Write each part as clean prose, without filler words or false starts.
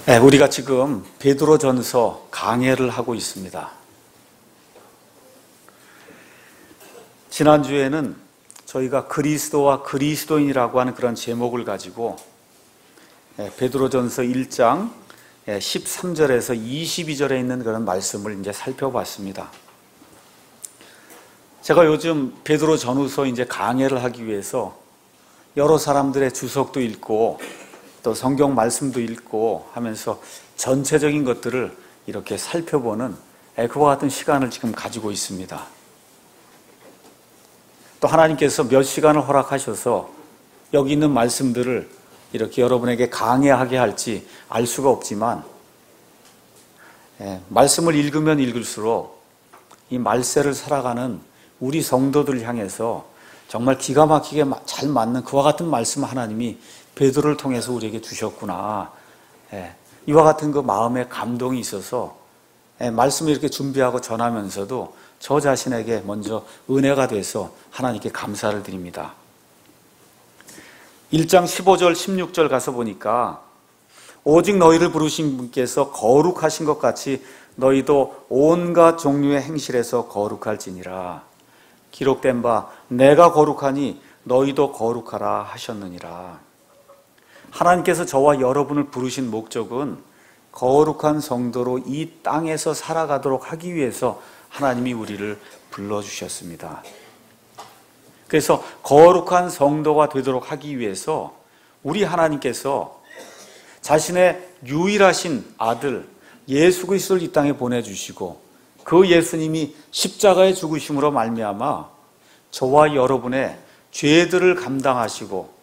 네, 우리가 지금 베드로전서 강해를 하고 있습니다. 지난주에는 저희가 그리스도와 그리스도인이라고 하는 그런 제목을 가지고 베드로전서 1장 13절에서 22절에 있는 그런 말씀을 이제 살펴봤습니다. 제가 요즘 베드로전후서 이제 강해를 하기 위해서 여러 사람들의 주석도 읽고 또 성경 말씀도 읽고 하면서 전체적인 것들을 이렇게 살펴보는 그와 같은 시간을 지금 가지고 있습니다. 또 하나님께서 몇 시간을 허락하셔서 여기 있는 말씀들을 이렇게 여러분에게 강해하게 할지 알 수가 없지만 말씀을 읽으면 읽을수록 이 말세를 살아가는 우리 성도들을 향해서 정말 기가 막히게 잘 맞는 그와 같은 말씀 하나님이 베드로를 통해서 우리에게 주셨구나. 이와 같은 그 마음의 감동이 있어서 말씀을 이렇게 준비하고 전하면서도 저 자신에게 먼저 은혜가 돼서 하나님께 감사를 드립니다. 1장 15절 16절 가서 보니까 오직 너희를 부르신 분께서 거룩하신 것 같이 너희도 온갖 종류의 행실에서 거룩할지니라. 기록된 바 내가 거룩하니 너희도 거룩하라 하셨느니라. 하나님께서 저와 여러분을 부르신 목적은 거룩한 성도로 이 땅에서 살아가도록 하기 위해서 하나님이 우리를 불러주셨습니다. 그래서 거룩한 성도가 되도록 하기 위해서 우리 하나님께서 자신의 유일하신 아들 예수 그리스도를 이 땅에 보내주시고 그 예수님이 십자가의 죽으심으로 말미암아 저와 여러분의 죄들을 감당하시고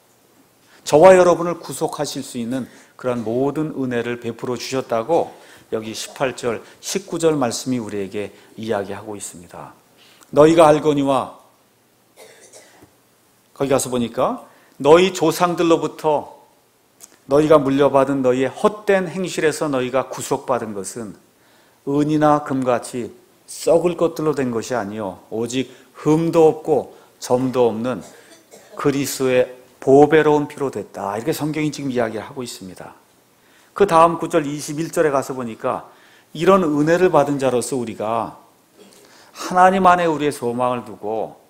저와 여러분을 구속하실 수 있는 그런 모든 은혜를 베풀어 주셨다고 여기 18절, 19절 말씀이 우리에게 이야기하고 있습니다. 너희가 알거니와 거기 가서 보니까 너희 조상들로부터 너희가 물려받은 너희의 헛된 행실에서 너희가 구속받은 것은 은이나 금같이 썩을 것들로 된 것이 아니요 오직 흠도 없고 점도 없는 그리스도의 보배로운 피로 됐다. 이렇게 성경이 지금 이야기를 하고 있습니다. 그 다음 구절 21절에 가서 보니까 이런 은혜를 받은 자로서 우리가 하나님 안에 우리의 소망을 두고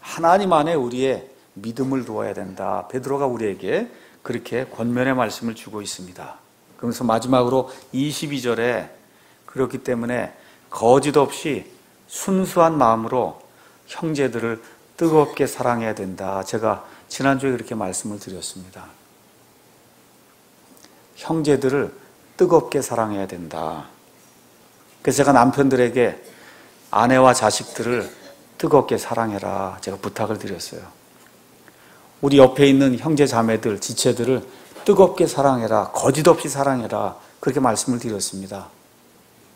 하나님 안에 우리의 믿음을 두어야 된다. 베드로가 우리에게 그렇게 권면의 말씀을 주고 있습니다. 그러면서 마지막으로 22절에 그렇기 때문에 거짓 없이 순수한 마음으로 형제들을 뜨겁게 사랑해야 된다. 제가 지난주에 그렇게 말씀을 드렸습니다. 형제들을 뜨겁게 사랑해야 된다. 그래서 제가 남편들에게 아내와 자식들을 뜨겁게 사랑해라 제가 부탁을 드렸어요. 우리 옆에 있는 형제 자매들, 지체들을 뜨겁게 사랑해라, 거짓 없이 사랑해라 그렇게 말씀을 드렸습니다.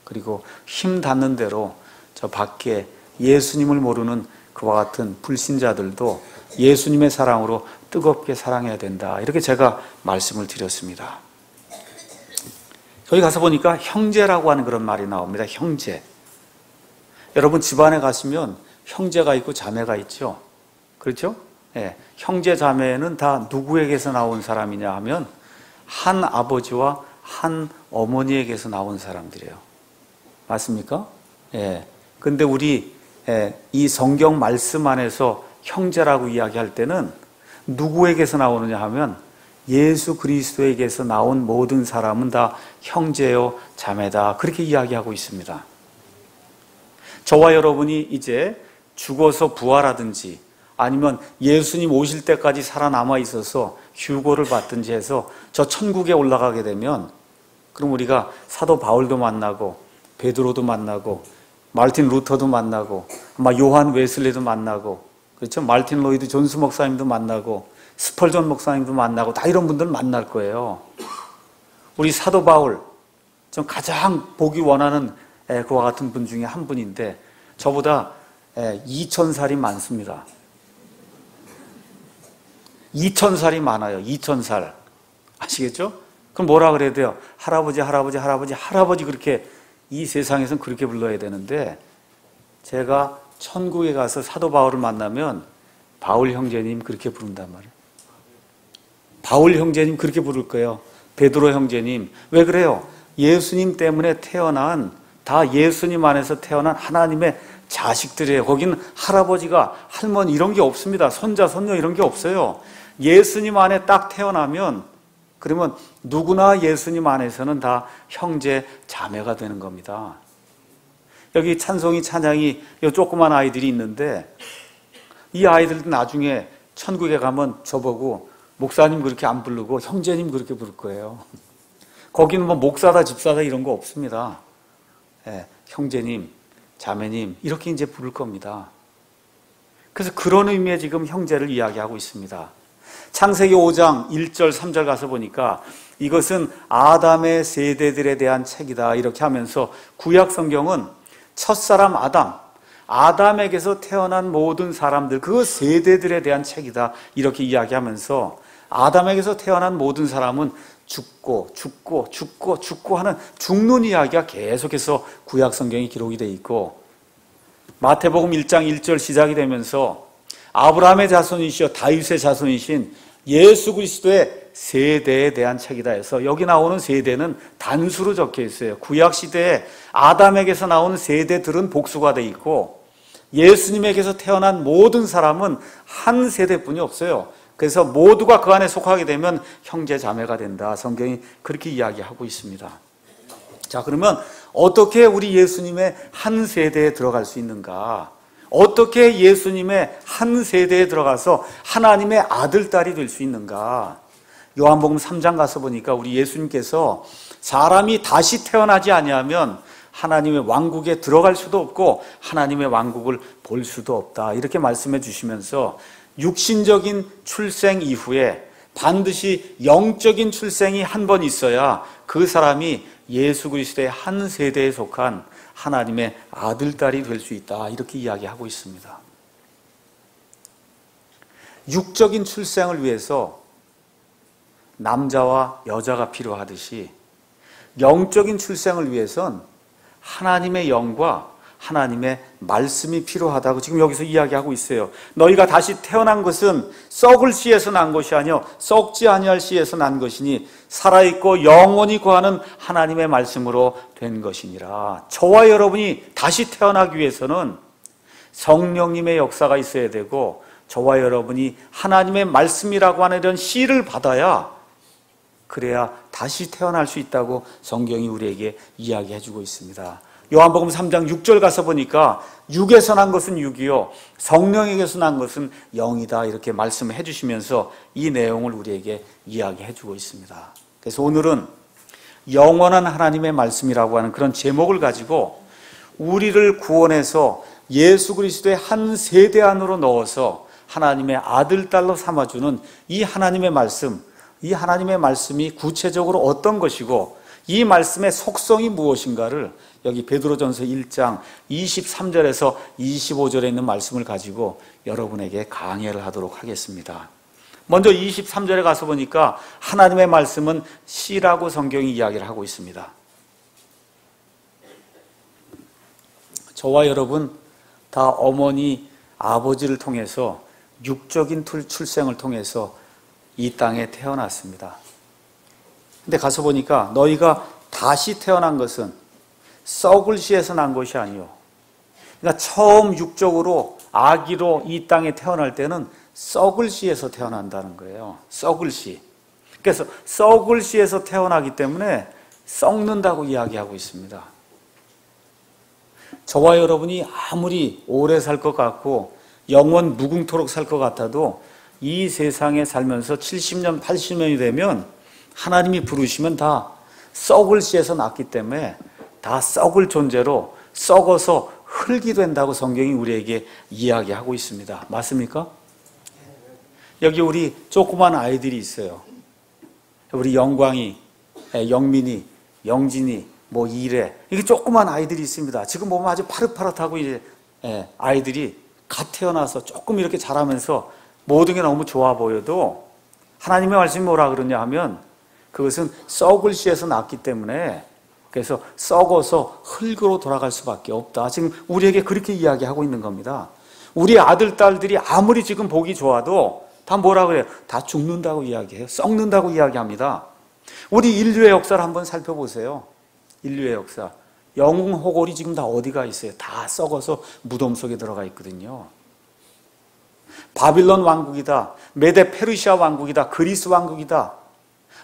그리고 힘 닿는 대로 저 밖에 예수님을 모르는 그와 같은 불신자들도 예수님의 사랑으로 뜨겁게 사랑해야 된다. 이렇게 제가 말씀을 드렸습니다. 저희 가서 보니까 형제라고 하는 그런 말이 나옵니다. 형제. 여러분 집안에 가시면 형제가 있고 자매가 있죠. 그렇죠? 네. 형제 자매는 다 누구에게서 나온 사람이냐 하면 한 아버지와 한 어머니에게서 나온 사람들이에요. 맞습니까? 예. 근데 우리 이 성경 말씀 안에서 형제라고 이야기할 때는 누구에게서 나오느냐 하면 예수 그리스도에게서 나온 모든 사람은 다 형제요 자매다 그렇게 이야기하고 있습니다. 저와 여러분이 이제 죽어서 부활하든지 아니면 예수님 오실 때까지 살아남아 있어서 휴고를 받든지 해서 저 천국에 올라가게 되면 그럼 우리가 사도 바울도 만나고 베드로도 만나고 마르틴 루터도 만나고 아마 요한 웨슬리도 만나고 그렇죠? 마르틴 로이드 존스 목사님도 만나고 스펄전 목사님도 만나고 다 이런 분들 만날 거예요. 우리 사도 바울 좀 가장 보기 원하는 그와 같은 분 중에 한 분인데 저보다 2000살이 많습니다. 2000살이 많아요. 2000살 아시겠죠? 그럼 뭐라 그래야 돼요? 할아버지 할아버지 할아버지 할아버지 그렇게 이 세상에서는 그렇게 불러야 되는데 제가 천국에 가서 사도 바울을 만나면 바울 형제님 그렇게 부른단 말이에요. 바울 형제님 그렇게 부를 거예요. 베드로 형제님, 왜 그래요? 예수님 때문에 태어난, 다 예수님 안에서 태어난 하나님의 자식들이에요. 거기는 할아버지가, 할머니 이런 게 없습니다. 손자, 손녀 이런 게 없어요. 예수님 안에 딱 태어나면, 그러면 누구나 예수님 안에서는 다 형제, 자매가 되는 겁니다. 여기 찬송이, 찬양이 이 조그만 아이들이 있는데, 이 아이들도 나중에 천국에 가면 저보고 목사님 그렇게 안 부르고 형제님 그렇게 부를 거예요. 거기는 뭐 목사다, 집사다 이런 거 없습니다. 예, 형제님, 자매님 이렇게 이제 부를 겁니다. 그래서 그런 의미의 지금 형제를 이야기하고 있습니다. 창세기 5장 1절 3절 가서 보니까 이것은 아담의 세대들에 대한 책이다 이렇게 하면서 구약 성경은 첫사람 아담에게서 태어난 모든 사람들 그 세대들에 대한 책이다 이렇게 이야기하면서 아담에게서 태어난 모든 사람은 죽고 하는 죽는 이야기가 계속해서 구약 성경이 기록이 되어 있고, 마태복음 1장 1절 시작이 되면서 아브라함의 자손이시여 다윗의 자손이신 예수 그리스도의 세대에 대한 책이다 해서 여기 나오는 세대는 단수로 적혀 있어요. 구약 시대에 아담에게서 나온 세대들은 복수가 되어 있고 예수님에게서 태어난 모든 사람은 한 세대뿐이 없어요. 그래서 모두가 그 안에 속하게 되면 형제 자매가 된다. 성경이 그렇게 이야기하고 있습니다. 자, 그러면 어떻게 우리 예수님의 한 세대에 들어갈 수 있는가? 어떻게 예수님의 한 세대에 들어가서 하나님의 아들, 딸이 될 수 있는가? 요한복음 3장 가서 보니까 우리 예수님께서 사람이 다시 태어나지 아니하면 하나님의 왕국에 들어갈 수도 없고 하나님의 왕국을 볼 수도 없다. 이렇게 말씀해 주시면서 육신적인 출생 이후에 반드시 영적인 출생이 한 번 있어야 그 사람이 예수 그리스도의 한 세대에 속한 하나님의 아들, 딸이 될 수 있다. 이렇게 이야기하고 있습니다. 육적인 출생을 위해서 남자와 여자가 필요하듯이 영적인 출생을 위해선 하나님의 영과 하나님의 말씀이 필요하다고 지금 여기서 이야기하고 있어요. 너희가 다시 태어난 것은 썩을 씨에서 난 것이 아니요 썩지 아니할 씨에서 난 것이니 살아있고 영원히 거하는 하나님의 말씀으로 된 것이니라. 저와 여러분이 다시 태어나기 위해서는 성령님의 역사가 있어야 되고 저와 여러분이 하나님의 말씀이라고 하는 이런 씨를 받아야 그래야 다시 태어날 수 있다고 성경이 우리에게 이야기해 주고 있습니다. 요한복음 3장 6절 가서 보니까 육에서 난 것은 육이요 성령에게서 난 것은 영이다 이렇게 말씀해 주시면서 이 내용을 우리에게 이야기해 주고 있습니다. 그래서 오늘은 영원한 하나님의 말씀이라고 하는 그런 제목을 가지고 우리를 구원해서 예수 그리스도의 한 세대 안으로 넣어서 하나님의 아들, 딸로 삼아주는 이 하나님의 말씀, 이 하나님의 말씀이 구체적으로 어떤 것이고 이 말씀의 속성이 무엇인가를 여기 베드로전서 1장 23절에서 25절에 있는 말씀을 가지고 여러분에게 강해를 하도록 하겠습니다. 먼저 23절에 가서 보니까 하나님의 말씀은 씨라고 성경이 이야기를 하고 있습니다. 저와 여러분 다 어머니, 아버지를 통해서 육적인 출생을 통해서 이 땅에 태어났습니다. 근데 가서 보니까 너희가 다시 태어난 것은 썩을 씨에서 난 것이 아니요. 그러니까 처음 육적으로 아기로 이 땅에 태어날 때는 썩을 씨에서 태어난다는 거예요. 썩을 씨. 그래서 썩을 씨에서 태어나기 때문에 썩는다고 이야기하고 있습니다. 저와 여러분이 아무리 오래 살 것 같고 영원 무궁토록 살 것 같아도 이 세상에 살면서 70년, 80년이 되면 하나님이 부르시면 다 썩을 씨에서 났기 때문에 다 썩을 존재로 썩어서 흙이 된다고 성경이 우리에게 이야기하고 있습니다. 맞습니까? 여기 우리 조그만 아이들이 있어요. 우리 영광이, 영민이, 영진이, 뭐 이래 이게 조그만 아이들이 있습니다. 지금 보면 아주 파릇파릇하고 이제 아이들이 갓 태어나서 조금 이렇게 자라면서 모든 게 너무 좋아 보여도 하나님의 말씀이 뭐라 그러냐 하면 그것은 썩을 씨에서 났기 때문에 그래서 썩어서 흙으로 돌아갈 수밖에 없다. 지금 우리에게 그렇게 이야기하고 있는 겁니다. 우리 아들, 딸들이 아무리 지금 보기 좋아도 다 뭐라 그래요? 다 죽는다고 이야기해요. 썩는다고 이야기합니다. 우리 인류의 역사를 한번 살펴보세요. 인류의 역사. 영웅 호골이 지금 다 어디가 있어요? 다 썩어서 무덤 속에 들어가 있거든요. 바빌론 왕국이다, 메데 페르시아 왕국이다, 그리스 왕국이다,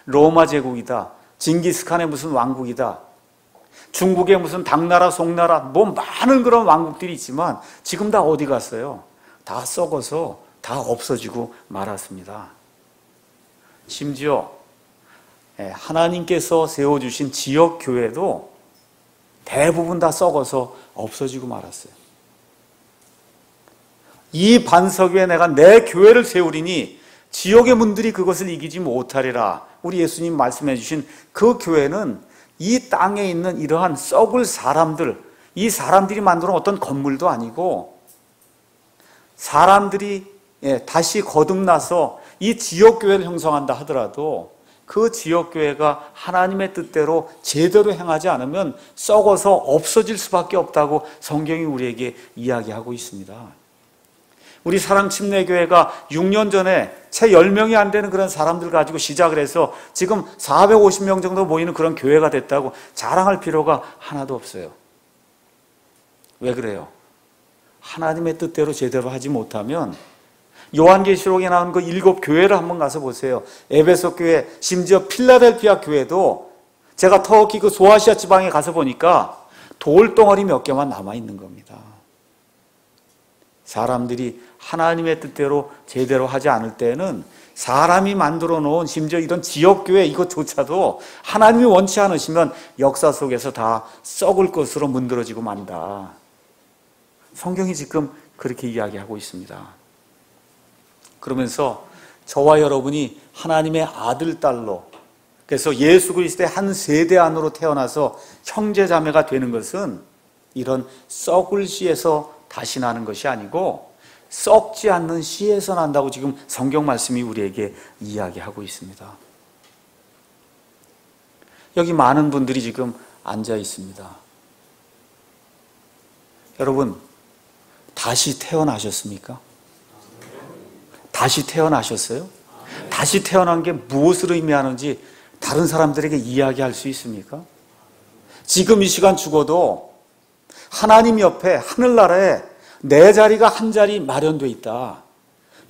로마 제국이다, 징기스칸의 무슨 왕국이다, 중국의 무슨 당나라, 송나라, 뭐 많은 그런 왕국들이 있지만 지금 다 어디 갔어요? 다 썩어서 다 없어지고 말았습니다. 심지어 하나님께서 세워주신 지역교회도 대부분 다 썩어서 없어지고 말았어요. 이 반석 위에 내가 내 교회를 세우리니 지옥의 문들이 그것을 이기지 못하리라. 우리 예수님 말씀해 주신 그 교회는 이 땅에 있는 이러한 썩을 사람들, 이 사람들이 만드는 어떤 건물도 아니고 사람들이 다시 거듭나서 이 지역교회를 형성한다 하더라도 그 지역교회가 하나님의 뜻대로 제대로 행하지 않으면 썩어서 없어질 수밖에 없다고 성경이 우리에게 이야기하고 있습니다. 우리 사랑침례교회가 6년 전에 채 10명이 안 되는 그런 사람들 가지고 시작을 해서 지금 450명 정도 모이는 그런 교회가 됐다고 자랑할 필요가 하나도 없어요. 왜 그래요? 하나님의 뜻대로 제대로 하지 못하면 요한계시록에 나온 그 7교회를 한번 가서 보세요. 에베소 교회, 심지어 필라델피아 교회도 제가 터키 그 소아시아 지방에 가서 보니까 돌덩어리 몇 개만 남아있는 겁니다. 사람들이 하나님의 뜻대로 제대로 하지 않을 때는 사람이 만들어 놓은 심지어 이런 지역교회 이것조차도 하나님이 원치 않으시면 역사 속에서 다 썩을 것으로 문드러지고 만다. 성경이 지금 그렇게 이야기하고 있습니다. 그러면서 저와 여러분이 하나님의 아들, 딸로, 그래서 예수 그리스도의 한 세대 안으로 태어나서 형제 자매가 되는 것은 이런 썩을 씨에서 다시 나는 것이 아니고 썩지 않는 씨에서 난다고 지금 성경 말씀이 우리에게 이야기하고 있습니다. 여기 많은 분들이 지금 앉아 있습니다. 여러분, 다시 태어나셨습니까? 다시 태어나셨어요? 다시 태어난 게 무엇을 의미하는지 다른 사람들에게 이야기할 수 있습니까? 지금 이 시간 죽어도 하나님 옆에 하늘나라에 내 자리가 한 자리 마련되어 있다.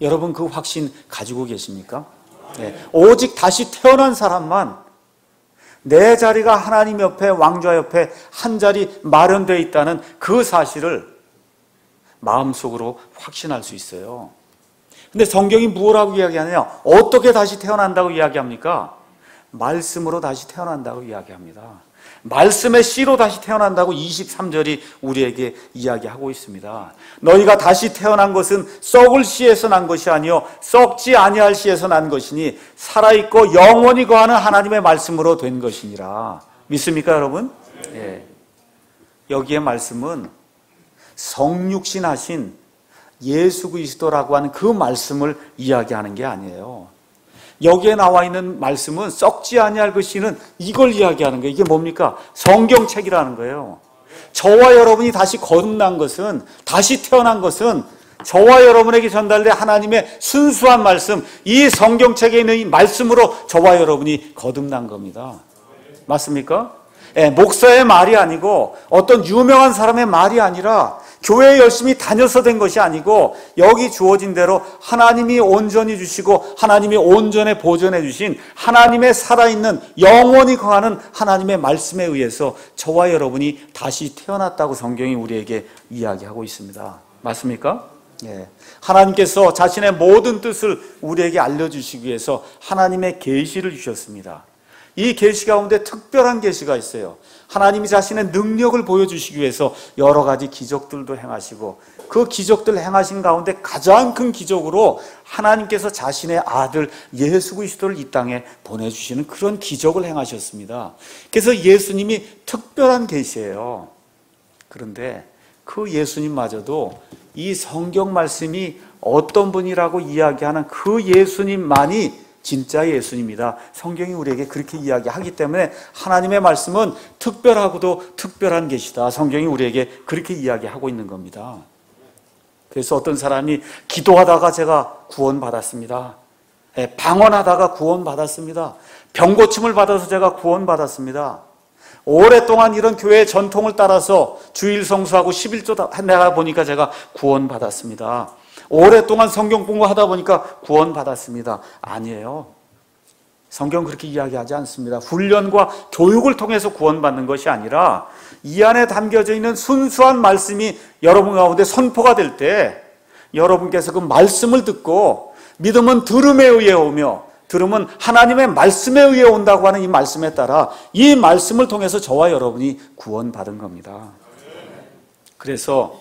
여러분 그 확신 가지고 계십니까? 네. 오직 다시 태어난 사람만 내 자리가 하나님 옆에 왕좌 옆에 한 자리 마련되어 있다는 그 사실을 마음속으로 확신할 수 있어요. 근데 성경이 뭐라고 이야기하느냐? 어떻게 다시 태어난다고 이야기합니까? 말씀으로 다시 태어난다고 이야기합니다. 말씀의 씨로 다시 태어난다고 23절이 우리에게 이야기하고 있습니다. 너희가 다시 태어난 것은 썩을 씨에서 난 것이 아니요 썩지 아니할 씨에서 난 것이니 살아있고 영원히 거하는 하나님의 말씀으로 된 것이니라. 믿습니까 여러분? 예. 여기에 말씀은 성육신 하신 예수 그리스도라고 하는 그 말씀을 이야기하는 게 아니에요. 여기에 나와 있는 말씀은 썩지 아니할 것이는 이걸 이야기하는 거예요. 이게 뭡니까? 성경책이라는 거예요. 저와 여러분이 다시 거듭난 것은, 다시 태어난 것은 저와 여러분에게 전달된 하나님의 순수한 말씀, 이 성경책에 있는 이 말씀으로 저와 여러분이 거듭난 겁니다. 맞습니까? 목사의 말이 아니고 어떤 유명한 사람의 말이 아니라 교회에 열심히 다녀서 된 것이 아니고 여기 주어진 대로 하나님이 온전히 주시고 하나님이 온전히 보존해 주신 하나님의 살아있는 영원히 거하는 하나님의 말씀에 의해서 저와 여러분이 다시 태어났다고 성경이 우리에게 이야기하고 있습니다. 맞습니까? 예. 하나님께서 자신의 모든 뜻을 우리에게 알려주시기 위해서 하나님의 계시를 주셨습니다. 이 계시 가운데 특별한 계시가 있어요. 하나님이 자신의 능력을 보여주시기 위해서 여러 가지 기적들도 행하시고 그 기적들 행하신 가운데 가장 큰 기적으로 하나님께서 자신의 아들 예수 그리스도를 이 땅에 보내주시는 그런 기적을 행하셨습니다. 그래서 예수님이 특별한 계시예요. 그런데 그 예수님마저도 이 성경 말씀이 어떤 분이라고 이야기하는 그 예수님만이 진짜 예수님이다. 성경이 우리에게 그렇게 이야기하기 때문에 하나님의 말씀은 특별하고도 특별한 계시다. 성경이 우리에게 그렇게 이야기하고 있는 겁니다. 그래서 어떤 사람이 기도하다가 제가 구원받았습니다. 방언하다가 구원받았습니다. 병고침을 받아서 제가 구원받았습니다. 오랫동안 이런 교회의 전통을 따라서 주일 성수하고 11조 내가 보니까 제가 구원받았습니다. 오랫동안 성경 공부하다 보니까 구원받았습니다. 아니에요. 성경 그렇게 이야기하지 않습니다. 훈련과 교육을 통해서 구원받는 것이 아니라 이 안에 담겨져 있는 순수한 말씀이 여러분 가운데 선포가 될 때 여러분께서 그 말씀을 듣고 믿음은 들음에 의해 오며 들음은 하나님의 말씀에 의해 온다고 하는 이 말씀에 따라 이 말씀을 통해서 저와 여러분이 구원받은 겁니다. 그래서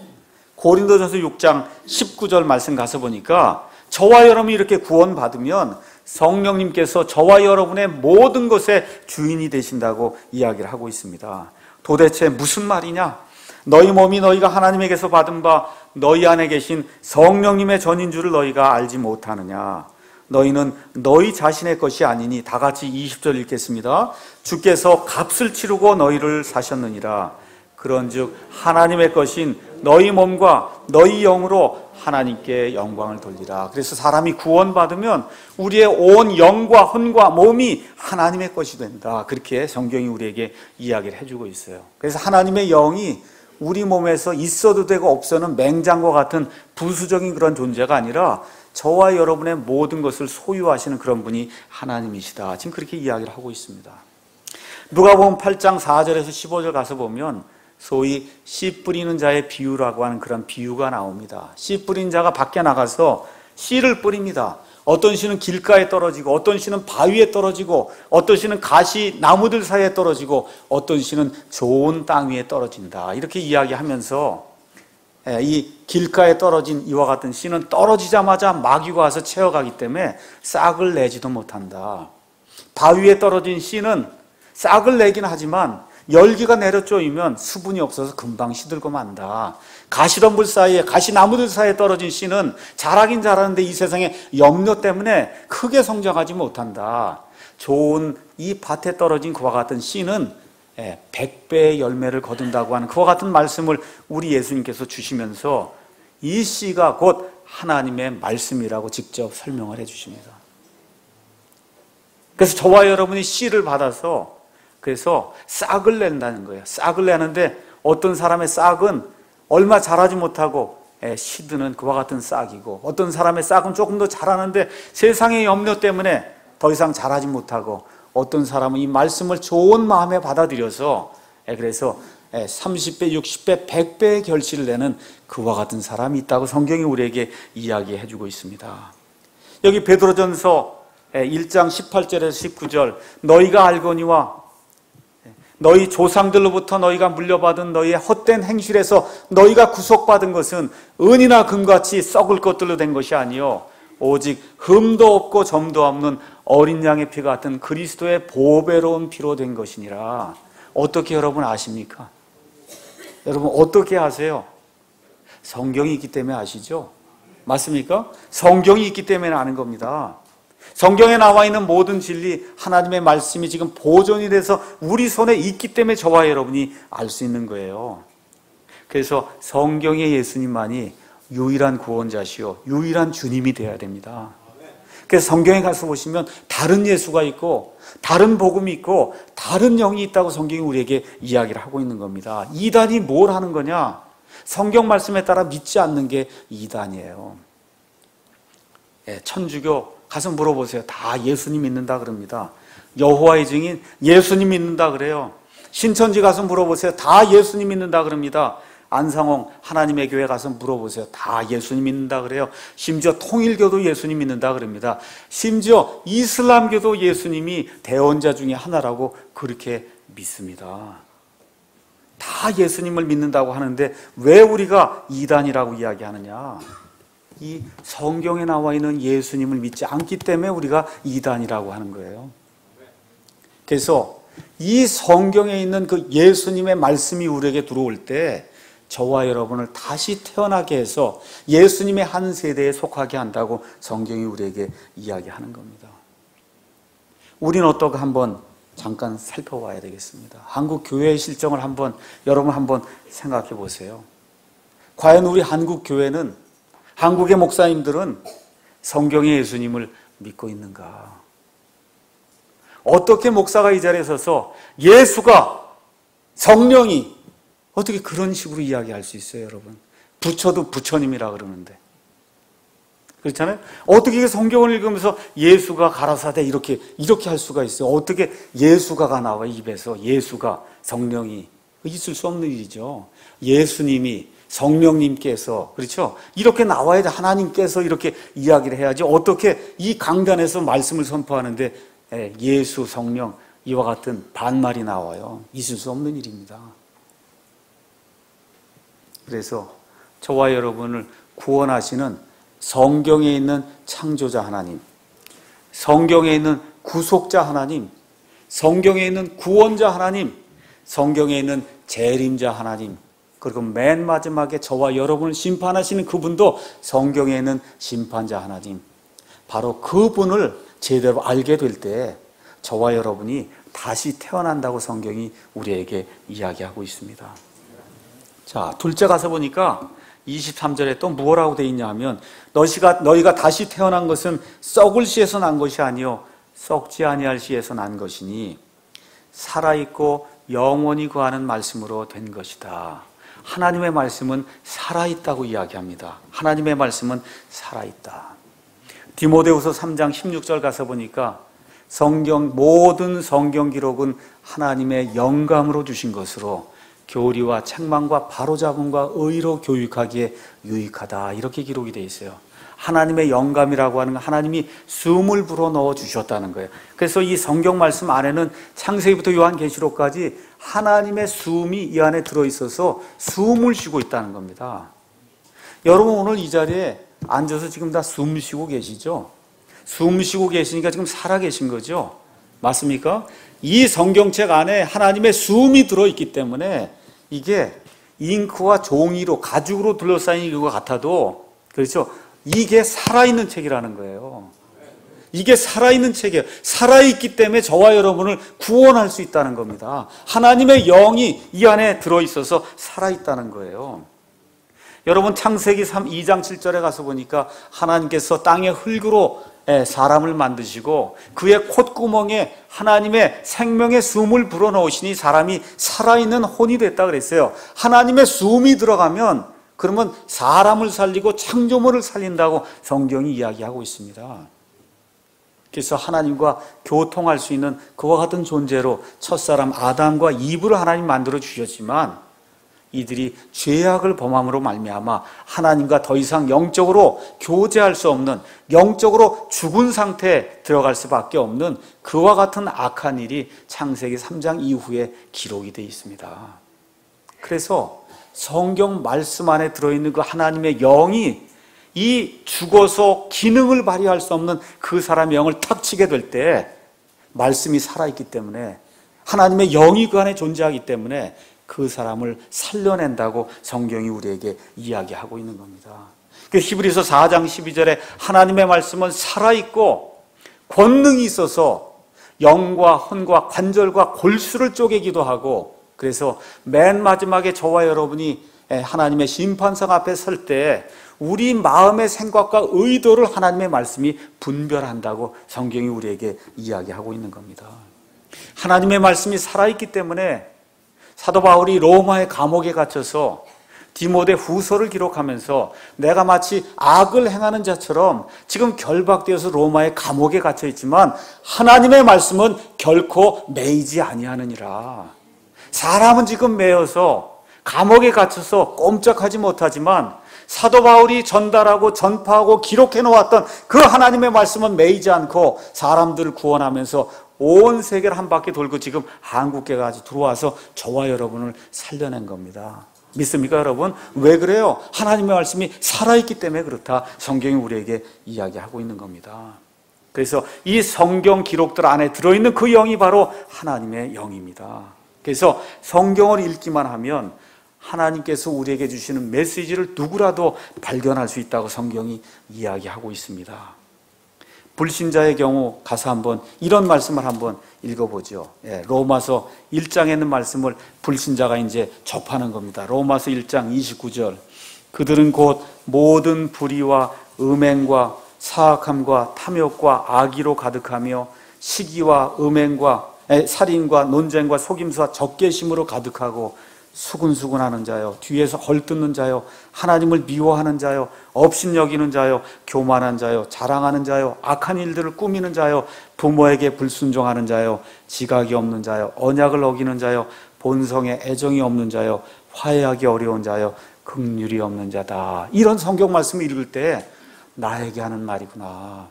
고린도전서 6장 19절 말씀 가서 보니까 저와 여러분이 이렇게 구원받으면 성령님께서 저와 여러분의 모든 것의 주인이 되신다고 이야기를 하고 있습니다. 도대체 무슨 말이냐? 너희 몸이 너희가 하나님에게서 받은 바 너희 안에 계신 성령님의 전인 줄을 너희가 알지 못하느냐? 너희는 너희 자신의 것이 아니니, 다 같이 20절 읽겠습니다. 주께서 값을 치르고 너희를 사셨느니라. 그런즉 하나님의 것인 너희 몸과 너희 영으로 하나님께 영광을 돌리라. 그래서 사람이 구원받으면 우리의 온 영과 혼과 몸이 하나님의 것이 된다. 그렇게 성경이 우리에게 이야기를 해주고 있어요. 그래서 하나님의 영이 우리 몸에서 있어도 되고 없어는 맹장과 같은 부수적인 그런 존재가 아니라 저와 여러분의 모든 것을 소유하시는 그런 분이 하나님이시다. 지금 그렇게 이야기를 하고 있습니다. 누가복음 8장 4절에서 15절 가서 보면 소위 씨 뿌리는 자의 비유라고 하는 그런 비유가 나옵니다. 씨 뿌린 자가 밖에 나가서 씨를 뿌립니다. 어떤 씨는 길가에 떨어지고, 어떤 씨는 바위에 떨어지고, 어떤 씨는 가시 나무들 사이에 떨어지고, 어떤 씨는 좋은 땅 위에 떨어진다. 이렇게 이야기하면서 이 길가에 떨어진 이와 같은 씨는 떨어지자마자 마귀가 와서 채워가기 때문에 싹을 내지도 못한다. 바위에 떨어진 씨는 싹을 내긴 하지만 열기가 내려 쪼이면 수분이 없어서 금방 시들고 만다. 가시덤불 사이에, 가시나무들 사이에 떨어진 씨는 자라긴 자라는데 이 세상에 염려 때문에 크게 성장하지 못한다. 좋은 이 밭에 떨어진 그와 같은 씨는 100배의 열매를 거둔다고 하는 그와 같은 말씀을 우리 예수님께서 주시면서 이 씨가 곧 하나님의 말씀이라고 직접 설명을 해 주십니다. 그래서 저와 여러분이 씨를 받아서 그래서 싹을 낸다는 거예요. 싹을 내는데 어떤 사람의 싹은 얼마 자라지 못하고 시드는 그와 같은 싹이고, 어떤 사람의 싹은 조금 더 자라는데 세상의 염려 때문에 더 이상 자라지 못하고, 어떤 사람은 이 말씀을 좋은 마음에 받아들여서 그래서 30배, 60배, 100배의 결실을 내는 그와 같은 사람이 있다고 성경이 우리에게 이야기해 주고 있습니다. 여기 베드로전서 1장 18절에서 19절 너희가 알거니와 너희 조상들로부터 너희가 물려받은 너희의 헛된 행실에서 너희가 구속받은 것은 은이나 금같이 썩을 것들로 된 것이 아니요 오직 흠도 없고 점도 없는 어린 양의 피 같은 그리스도의 보배로운 피로 된 것이니라. 어떻게 여러분 아십니까? 여러분 어떻게 아세요? 성경이 있기 때문에 아시죠? 맞습니까? 성경이 있기 때문에 아는 겁니다. 성경에 나와 있는 모든 진리, 하나님의 말씀이 지금 보존이 돼서 우리 손에 있기 때문에 저와 여러분이 알 수 있는 거예요. 그래서 성경의 예수님만이 유일한 구원자시요 유일한 주님이 되어야 됩니다. 그래서 성경에 가서 보시면 다른 예수가 있고 다른 복음이 있고 다른 영이 있다고 성경이 우리에게 이야기를 하고 있는 겁니다. 이단이 뭘 하는 거냐? 성경 말씀에 따라 믿지 않는 게 이단이에요. 천주교 가서 물어보세요. 다 예수님 믿는다 그럽니다. 여호와의 증인 예수님 믿는다 그래요. 신천지 가서 물어보세요. 다 예수님 믿는다 그럽니다. 안상홍 하나님의 교회 가서 물어보세요. 다 예수님 믿는다 그래요. 심지어 통일교도 예수님 믿는다 그럽니다. 심지어 이슬람교도 예수님이 대언자 중에 하나라고 그렇게 믿습니다. 다 예수님을 믿는다고 하는데 왜 우리가 이단이라고 이야기하느냐? 이 성경에 나와 있는 예수님을 믿지 않기 때문에 우리가 이단이라고 하는 거예요. 그래서 이 성경에 있는 그 예수님의 말씀이 우리에게 들어올 때 저와 여러분을 다시 태어나게 해서 예수님의 한 세대에 속하게 한다고 성경이 우리에게 이야기하는 겁니다. 우리는 어떻게 한번 잠깐 살펴봐야 되겠습니다. 한국 교회의 실정을 여러분 한번 생각해 보세요. 과연 우리 한국 교회는, 한국의 목사님들은 성경의 예수님을 믿고 있는가? 어떻게 목사가 이 자리에 서서 예수가, 성령이 어떻게 그런 식으로 이야기할 수 있어요, 여러분? 부처도 부처님이라 그러는데. 그렇잖아요? 어떻게 성경을 읽으면서 예수가 가라사대 이렇게 할 수가 있어요? 어떻게 예수가가 나와, 입에서? 예수가, 성령이. 있을 수 없는 일이죠. 예수님이, 성령님께서, 그렇죠? 이렇게 나와야 돼. 하나님께서 이렇게 이야기를 해야지. 어떻게 이 강단에서 말씀을 선포하는데 예수, 성령, 이와 같은 반말이 나와요. 있을 수 없는 일입니다. 그래서 저와 여러분을 구원하시는 성경에 있는 창조자 하나님, 성경에 있는 구속자 하나님, 성경에 있는 구원자 하나님, 성경에 있는 재림자 하나님, 그리고 맨 마지막에 저와 여러분을 심판하시는 그분도 성경에 있는 심판자 하나님, 바로 그분을 제대로 알게 될 때 저와 여러분이 다시 태어난다고 성경이 우리에게 이야기하고 있습니다. 자, 둘째 가서 보니까 23절에 또 뭐라고 되어 있냐 하면 너희가 다시 태어난 것은 썩을 씨에서 난 것이 아니요 썩지 아니할 씨에서 난 것이니 살아있고 영원히 거하는 말씀으로 된 것이다. 하나님의 말씀은 살아있다고 이야기합니다. 하나님의 말씀은 살아있다. 디모데후서 3장 16절 가서 보니까 모든 성경 기록은 하나님의 영감으로 주신 것으로 교리와 책망과 바로잡음과 의로 교육하기에 유익하다. 이렇게 기록이 되어 있어요. 하나님의 영감이라고 하는 건 하나님이 숨을 불어넣어 주셨다는 거예요. 그래서 이 성경 말씀 안에는 창세기부터 요한계시록까지 하나님의 숨이 이 안에 들어있어서 숨을 쉬고 있다는 겁니다. 여러분 오늘 이 자리에 앉아서 지금 다 숨 쉬고 계시죠? 숨 쉬고 계시니까 지금 살아 계신 거죠? 맞습니까? 이 성경책 안에 하나님의 숨이 들어있기 때문에 이게 잉크와 종이로 가죽으로 둘러싸인 것 같아도 그렇죠? 이게 살아있는 책이라는 거예요. 이게 살아있는 책이에요. 살아있기 때문에 저와 여러분을 구원할 수 있다는 겁니다. 하나님의 영이 이 안에 들어있어서 살아있다는 거예요. 여러분 창세기 2장 7절에 가서 보니까 하나님께서 땅의 흙으로 사람을 만드시고 그의 콧구멍에 하나님의 생명의 숨을 불어넣으시니 사람이 살아있는 혼이 됐다 그랬어요. 하나님의 숨이 들어가면 그러면 사람을 살리고 창조물을 살린다고 성경이 이야기하고 있습니다. 그래서 하나님과 교통할 수 있는 그와 같은 존재로 첫사람 아담과 이브를 하나님 만들어 주셨지만 이들이 죄악을 범함으로 말미암아 하나님과 더 이상 영적으로 교제할 수 없는, 영적으로 죽은 상태에 들어갈 수밖에 없는 그와 같은 악한 일이 창세기 3장 이후에 기록이 되어 있습니다. 그래서 성경 말씀 안에 들어있는 그 하나님의 영이 이 죽어서 기능을 발휘할 수 없는 그 사람의 영을 탁 치게 될 때 말씀이 살아있기 때문에 하나님의 영이 그 안에 존재하기 때문에 그 사람을 살려낸다고 성경이 우리에게 이야기하고 있는 겁니다. 히브리서 4장 12절에 하나님의 말씀은 살아있고 권능이 있어서 영과 혼과 관절과 골수를 쪼개기도 하고 그래서 맨 마지막에 저와 여러분이 하나님의 심판상 앞에 설 때 우리 마음의 생각과 의도를 하나님의 말씀이 분별한다고 성경이 우리에게 이야기하고 있는 겁니다. 하나님의 말씀이 살아있기 때문에 사도 바울이 로마의 감옥에 갇혀서 디모데 후서를 기록하면서 내가 마치 악을 행하는 자처럼 지금 결박되어서 로마의 감옥에 갇혀 있지만 하나님의 말씀은 결코 매이지 아니하느니라. 사람은 지금 매여서 감옥에 갇혀서 꼼짝하지 못하지만 사도 바울이 전달하고 전파하고 기록해 놓았던 그 하나님의 말씀은 매이지 않고 사람들을 구원하면서 온 세계를 한 바퀴 돌고 지금 한국계까지 들어와서 저와 여러분을 살려낸 겁니다. 믿습니까 여러분? 왜 그래요? 하나님의 말씀이 살아있기 때문에 그렇다. 성경이 우리에게 이야기하고 있는 겁니다. 그래서 이 성경 기록들 안에 들어있는 그 영이 바로 하나님의 영입니다. 그래서 성경을 읽기만 하면 하나님께서 우리에게 주시는 메시지를 누구라도 발견할 수 있다고 성경이 이야기하고 있습니다. 불신자의 경우 가서 한번 이런 말씀을 한번 읽어보죠. 로마서 1장에 있는 말씀을 불신자가 이제 접하는 겁니다. 로마서 1장 29절 그들은 곧 모든 불의와 음행과 사악함과 탐욕과 악의로 가득하며 시기와 음행과 살인과 논쟁과 속임수와 적개심으로 가득하고 수근수근하는 자요, 뒤에서 헐뜯는 자요, 하나님을 미워하는 자요, 업신여기는 자요, 교만한 자요, 자랑하는 자요, 악한 일들을 꾸미는 자요, 부모에게 불순종하는 자요, 지각이 없는 자요, 언약을 어기는 자요, 본성에 애정이 없는 자요, 화해하기 어려운 자요, 긍휼이 없는 자다. 이런 성경 말씀을 읽을 때 나에게 하는 말이구나.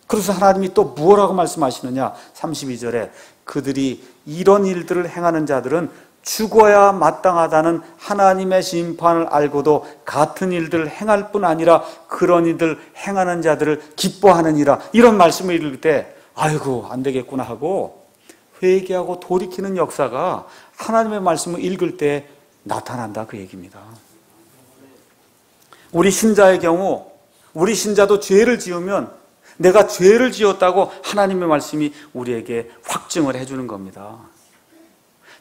그래서 하나님이 또 무엇라고 말씀하시느냐? 32절에 그들이 이런 일들을 행하는 자들은 죽어야 마땅하다는 하나님의 심판을 알고도 같은 일들을 행할 뿐 아니라 그런 일들 행하는 자들을 기뻐하느니라. 이런 말씀을 읽을 때 아이고 안 되겠구나 하고 회개하고 돌이키는 역사가 하나님의 말씀을 읽을 때 나타난다, 그 얘기입니다. 우리 신자의 경우, 우리 신자도 죄를 지으면 내가 죄를 지었다고 하나님의 말씀이 우리에게 확증을 해주는 겁니다.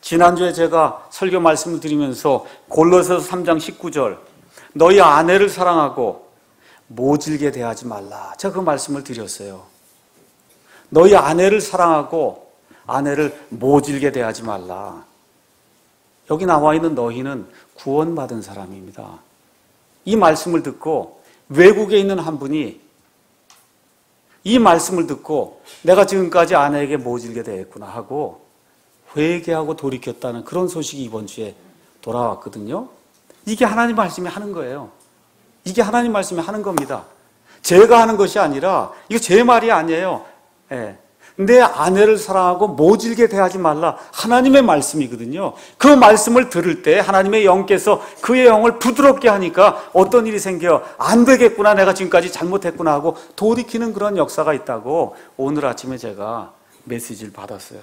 지난주에 제가 설교 말씀을 드리면서 골로새서 3장 19절 너희 아내를 사랑하고 모질게 대하지 말라, 제가 그 말씀을 드렸어요. 너희 아내를 사랑하고 아내를 모질게 대하지 말라. 여기 나와 있는 너희는 구원받은 사람입니다. 이 말씀을 듣고 외국에 있는 한 분이 이 말씀을 듣고 내가 지금까지 아내에게 모질게 대했구나 하고 회개하고 돌이켰다는 그런 소식이 이번 주에 돌아왔거든요. 이게 하나님 말씀이 하는 거예요. 이게 하나님 말씀이 하는 겁니다. 제가 하는 것이 아니라 이거 제 말이 아니에요. 내 아내를 사랑하고 모질게 대하지 말라, 하나님의 말씀이거든요. 그 말씀을 들을 때 하나님의 영께서 그의 영을 부드럽게 하니까 어떤 일이 생겨요. 안 되겠구나, 내가 지금까지 잘못했구나 하고 돌이키는 그런 역사가 있다고 오늘 아침에 제가 메시지를 받았어요.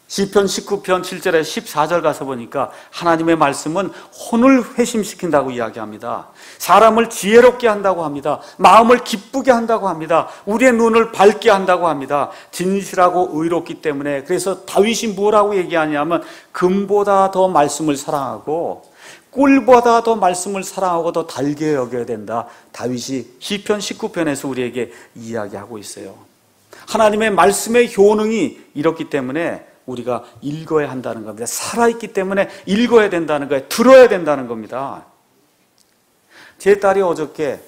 시편 19편 7절에 14절 가서 보니까 하나님의 말씀은 혼을 회심시킨다고 이야기합니다. 사람을 지혜롭게 한다고 합니다. 마음을 기쁘게 한다고 합니다. 우리의 눈을 밝게 한다고 합니다. 진실하고 의롭기 때문에, 그래서 다윗이 뭐라고 얘기하냐면 금보다 더 말씀을 사랑하고 꿀보다 더 말씀을 사랑하고 더 달게 여겨야 된다. 다윗이 시편 19편에서 우리에게 이야기하고 있어요. 하나님의 말씀의 효능이 이렇기 때문에 우리가 읽어야 한다는 겁니다. 살아있기 때문에 읽어야 된다는 거예요. 들어야 된다는 겁니다. 제 딸이 어저께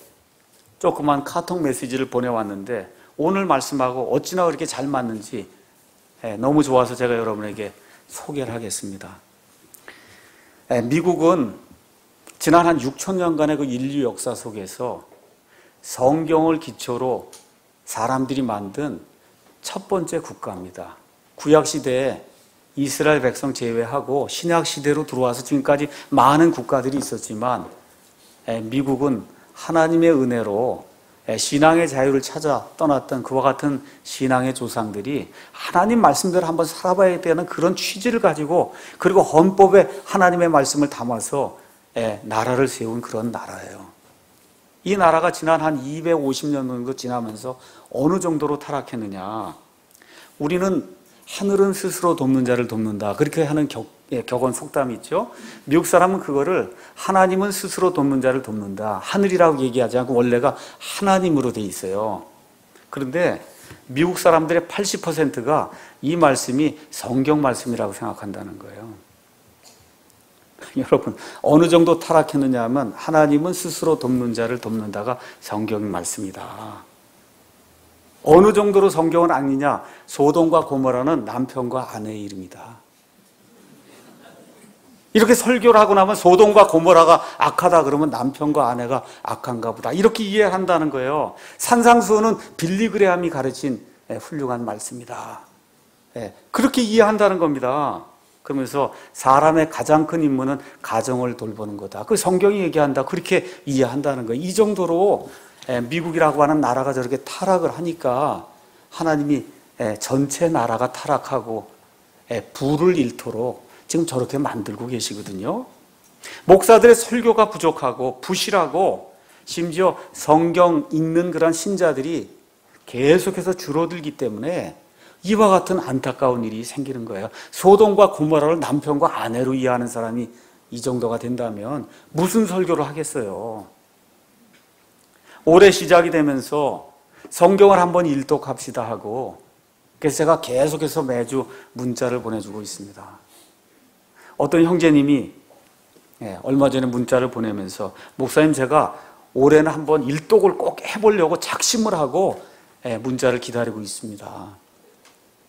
조그만 카톡 메시지를 보내왔는데 오늘 말씀하고 어찌나 그렇게 잘 맞는지 너무 좋아서 제가 여러분에게 소개를 하겠습니다. 미국은 지난 한 6,000년간의 그 인류 역사 속에서 성경을 기초로 사람들이 만든 첫 번째 국가입니다. 구약시대에 이스라엘 백성 제외하고 신약시대로 들어와서 지금까지 많은 국가들이 있었지만 미국은 하나님의 은혜로 신앙의 자유를 찾아 떠났던 그와 같은 신앙의 조상들이 하나님 말씀대로 한번 살아봐야 되는 그런 취지를 가지고, 그리고 헌법에 하나님의 말씀을 담아서 나라를 세운 그런 나라예요. 이 나라가 지난 한 250년 정도 지나면서 어느 정도로 타락했느냐. 우리는 하늘은 스스로 돕는 자를 돕는다, 그렇게 하는 격언 속담이 있죠. 미국 사람은 그거를 하나님은 스스로 돕는 자를 돕는다, 하늘이라고 얘기하지 않고 원래가 하나님으로 돼 있어요. 그런데 미국 사람들의 80%가 이 말씀이 성경 말씀이라고 생각한다는 거예요. 여러분, 어느 정도 타락했느냐 하면 하나님은 스스로 돕는 자를 돕는다가 성경 말씀이다. 어느 정도로 성경은 아니냐? 소돔과 고모라는 남편과 아내의 이름이다. 이렇게 설교를 하고 나면 소돔과 고모라가 악하다 그러면 남편과 아내가 악한가 보다, 이렇게 이해한다는 거예요. 산상수훈은 빌리그레함이 가르친 훌륭한 말씀이다. 그렇게 이해한다는 겁니다. 그러면서 사람의 가장 큰 임무는 가정을 돌보는 거다, 그 성경이 얘기한다, 그렇게 이해한다는 거예요. 이 정도로 미국이라고 하는 나라가 저렇게 타락을 하니까 하나님이 전체 나라가 타락하고 부를 잃도록 지금 저렇게 만들고 계시거든요. 목사들의 설교가 부족하고 부실하고 심지어 성경 읽는 그런 신자들이 계속해서 줄어들기 때문에 이와 같은 안타까운 일이 생기는 거예요. 소돔과 고모라를 남편과 아내로 이해하는 사람이 이 정도가 된다면 무슨 설교를 하겠어요. 올해 시작이 되면서 성경을 한번 일독합시다 하고, 그래서 제가 계속해서 매주 문자를 보내주고 있습니다. 어떤 형제님이 얼마 전에 문자를 보내면서, 목사님 제가 올해는 한번 일독을 꼭 해보려고 작심을 하고 문자를 기다리고 있습니다.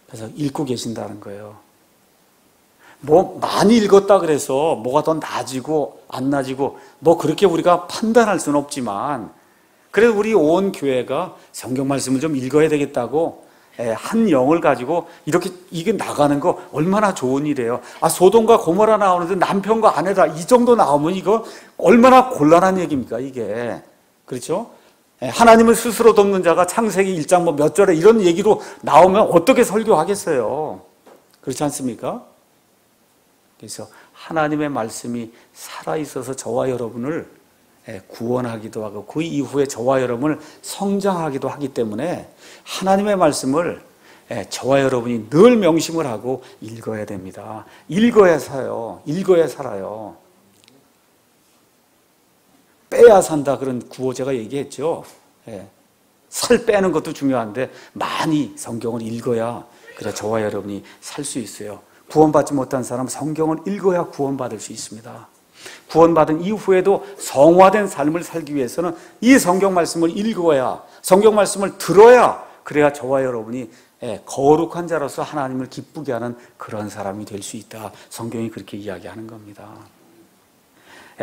그래서 읽고 계신다는 거예요. 뭐 많이 읽었다 그래서 뭐가 더 나아지고 안 나아지고 뭐 그렇게 우리가 판단할 수는 없지만, 그래도 우리 온 교회가 성경 말씀을 좀 읽어야 되겠다고 한 영을 가지고 이렇게 이게 나가는 거 얼마나 좋은 일이에요. 소돔과 고모라 나오는데 남편과 아내다 이 정도 나오면 이거 얼마나 곤란한 얘기입니까 이게. 그렇죠? 하나님을 스스로 돕는 자가 창세기 1장 뭐 몇 절에 이런 얘기로 나오면 어떻게 설교하겠어요. 그렇지 않습니까? 그래서 하나님의 말씀이 살아있어서 저와 여러분을 구원하기도 하고 그 이후에 저와 여러분을 성장하기도 하기 때문에 하나님의 말씀을 저와 여러분이 늘 명심을 하고 읽어야 됩니다. 읽어야 사요. 읽어야 살아요. 빼야 산다 그런 구호제가 얘기했죠. 살 빼는 것도 중요한데 많이 성경을 읽어야 그래 저와 여러분이 살 수 있어요. 구원받지 못한 사람은 성경을 읽어야 구원받을 수 있습니다. 구원받은 이후에도 성화된 삶을 살기 위해서는 이 성경 말씀을 읽어야, 성경 말씀을 들어야, 그래야 저와 여러분이 거룩한 자로서 하나님을 기쁘게 하는 그런 사람이 될 수 있다. 성경이 그렇게 이야기하는 겁니다.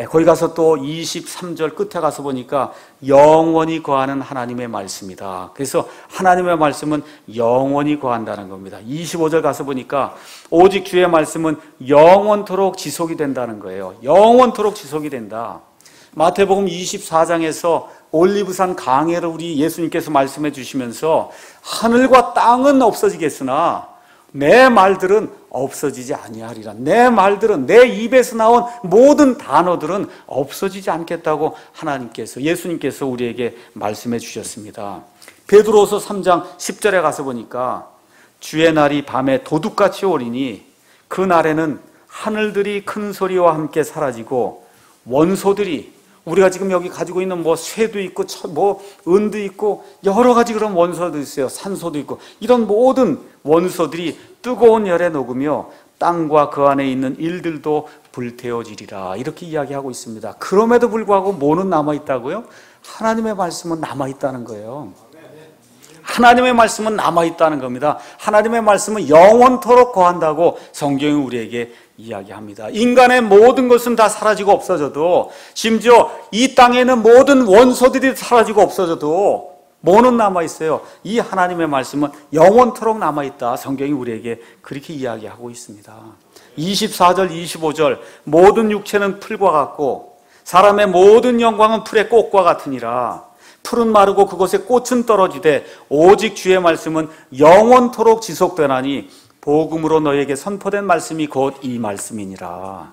거기 가서 또 23절 끝에 가서 보니까 영원히 거하는 하나님의 말씀이다. 그래서 하나님의 말씀은 영원히 거한다는 겁니다. 25절 가서 보니까 오직 주의 말씀은 영원토록 지속이 된다는 거예요. 영원토록 지속이 된다. 마태복음 24장에서 올리브산 강해를 우리 예수님께서 말씀해 주시면서 하늘과 땅은 없어지겠으나 내 말들은 없어지지 아니하리라. 내 말들은, 내 입에서 나온 모든 단어들은 없어지지 않겠다고 하나님께서, 예수님께서 우리에게 말씀해 주셨습니다. 베드로서 3장 10절에 가서 보니까 주의 날이 밤에 도둑같이 오리니 그 날에는 하늘들이 큰 소리와 함께 사라지고 원소들이, 우리가 지금 여기 가지고 있는 뭐 쇠도 있고 뭐 은도 있고 여러 가지 그런 원소도 있어요. 산소도 있고 이런 모든 원소들이 뜨거운 열에 녹으며 땅과 그 안에 있는 일들도 불태워지리라. 이렇게 이야기하고 있습니다. 그럼에도 불구하고 뭐는 남아있다고요? 하나님의 말씀은 남아있다는 거예요. 하나님의 말씀은 남아있다는 겁니다. 하나님의 말씀은 영원토록 거한다고 성경이 우리에게 이야기합니다. 인간의 모든 것은 다 사라지고 없어져도, 심지어 이 땅에는 모든 원소들이 사라지고 없어져도 뭐는 남아있어요? 이 하나님의 말씀은 영원토록 남아있다. 성경이 우리에게 그렇게 이야기하고 있습니다. 24절 25절 모든 육체는 풀과 같고 사람의 모든 영광은 풀의 꽃과 같으니라. 풀은 마르고 그곳에 꽃은 떨어지되 오직 주의 말씀은 영원토록 지속되나니 복음으로 너에게 선포된 말씀이 곧 이 말씀이니라.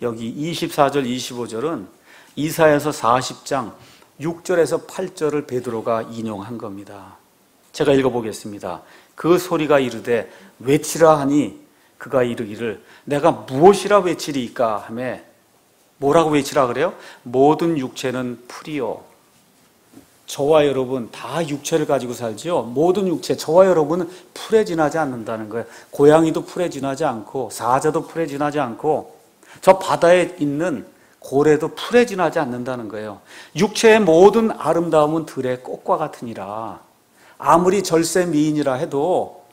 여기 24절 25절은 이사야서 40장 6절에서 8절을 베드로가 인용한 겁니다. 제가 읽어보겠습니다. 그 소리가 이르되 외치라 하니 그가 이르기를 내가 무엇이라 외치리이까 하매, 뭐라고 외치라 그래요? 모든 육체는 풀이요. 저와 여러분 다 육체를 가지고 살죠. 모든 육체, 저와 여러분은 풀에 지나지 않는다는 거예요. 고양이도 풀에 지나지 않고 사자도 풀에 지나지 않고 저 바다에 있는 고래도 풀에 지나지 않는다는 거예요. 육체의 모든 아름다움은 들의 꽃과 같으니라. 아무리 절세 미인이라 해도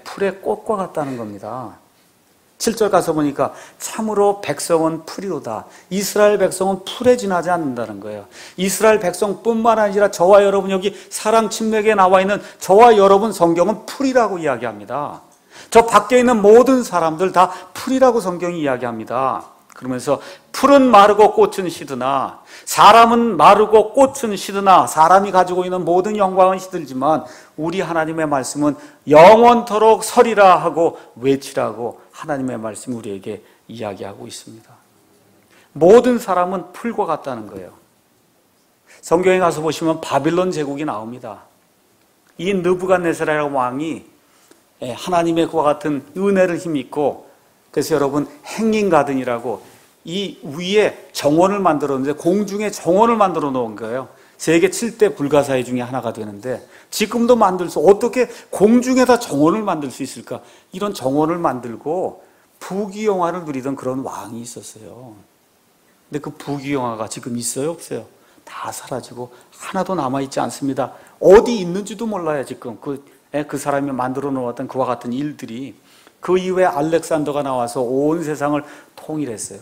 풀의 꽃과 같다는 겁니다. 7절 가서 보니까 참으로 백성은 풀이로다. 이스라엘 백성은 풀에 지나지 않는다는 거예요. 이스라엘 백성뿐만 아니라 저와 여러분, 여기 사랑 침맥에 나와 있는 저와 여러분 성경은 풀이라고 이야기합니다. 저 밖에 있는 모든 사람들 다 풀이라고 성경이 이야기합니다. 그러면서 풀은 마르고 꽃은 시드나, 사람은 마르고 꽃은 시드나, 사람이 가지고 있는 모든 영광은 시들지만 우리 하나님의 말씀은 영원토록 서리라 하고 외치라고 하나님의 말씀이 우리에게 이야기하고 있습니다. 모든 사람은 풀과 같다는 거예요. 성경에 가서 보시면 바빌론 제국이 나옵니다. 이 느부갓네살이라는 왕이 하나님의 그와 같은 은혜를 힘입고, 그래서 여러분 행인가든이라고 이 위에 정원을 만들었는데 공중에 정원을 만들어 놓은 거예요. 세계 7대 불가사의 중에 하나가 되는데 지금도 만들 수 어떻게 공중에다 정원을 만들 수 있을까? 이런 정원을 만들고 부귀영화를 누리던 그런 왕이 있었어요. 근데 그 부귀영화가 지금 있어요, 없어요? 다 사라지고 하나도 남아있지 않습니다. 어디 있는지도 몰라요, 지금. 그 사람이 만들어 놓았던 그와 같은 일들이. 그 이후에 알렉산더가 나와서 온 세상을 통일했어요.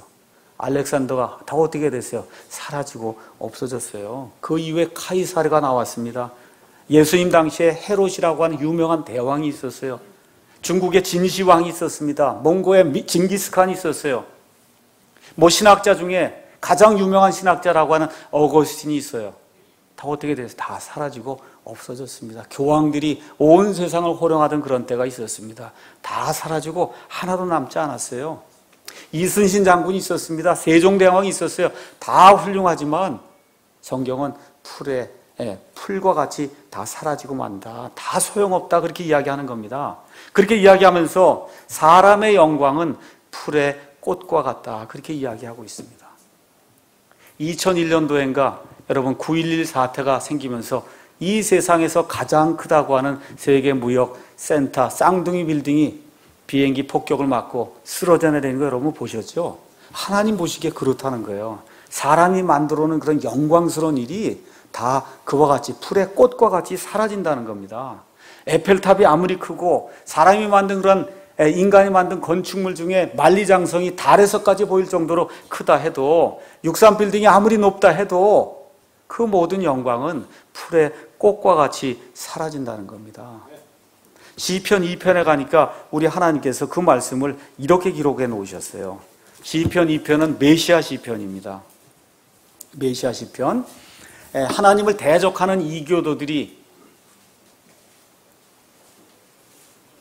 알렉산더가 다 어떻게 됐어요? 사라지고 없어졌어요. 그 이후에 카이사르가 나왔습니다. 예수님 당시에 헤롯이라고 하는 유명한 대왕이 있었어요. 중국에 진시황이 있었습니다. 몽고에 징기스칸이 있었어요. 신학자 중에 가장 유명한 신학자라고 하는 어거스틴이 있어요. 다 어떻게 돼서 다 사라지고 없어졌습니다. 교황들이 온 세상을 호령하던 그런 때가 있었습니다. 다 사라지고 하나도 남지 않았어요. 이순신 장군이 있었습니다. 세종대왕이 있었어요. 다 훌륭하지만 성경은 풀과 같이 다 사라지고 만다. 다 소용없다. 그렇게 이야기하는 겁니다. 그렇게 이야기하면서 사람의 영광은 풀의 꽃과 같다. 그렇게 이야기하고 있습니다. 2001년도인가 여러분 9.11 사태가 생기면서 이 세상에서 가장 크다고 하는 세계 무역 센터 쌍둥이 빌딩이 비행기 폭격을 맞고 쓰러져 내리는 거 여러분 보셨죠? 하나님 보시기에 그렇다는 거예요. 사람이 만들어 놓은 그런 영광스러운 일이 다 그와 같이 풀의 꽃과 같이 사라진다는 겁니다. 에펠탑이 아무리 크고 사람이 만든 그런 인간이 만든 건축물 중에 만리장성이 달에서까지 보일 정도로 크다 해도 63빌딩이 아무리 높다 해도 그 모든 영광은 풀의 꽃과 같이 사라진다는 겁니다. 시편 2편에 가니까 우리 하나님께서 그 말씀을 이렇게 기록해 놓으셨어요. 시편 2편은 메시아 시편입니다. 메시아 시편. 하나님을 대적하는 이교도들이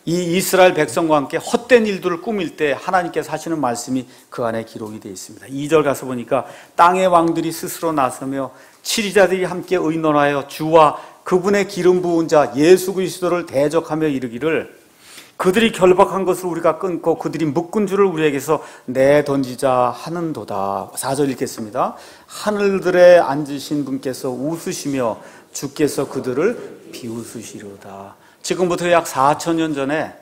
이 이스라엘 백성과 함께 헛된 일들을 꾸밀 때 하나님께서 하시는 말씀이 그 안에 기록이 되어 있습니다. 2절 가서 보니까 땅의 왕들이 스스로 나서며 치리자들이 함께 의논하여 주와 그분의 기름 부은 자 예수 그리스도를 대적하며 이르기를 그들이 결박한 것을 우리가 끊고 그들이 묶은 줄을 우리에게서 내던지자 하는도다. 4절 읽겠습니다. 하늘들에 앉으신 분께서 웃으시며 주께서 그들을 비웃으시리로다. 지금부터 약 4,000년 전에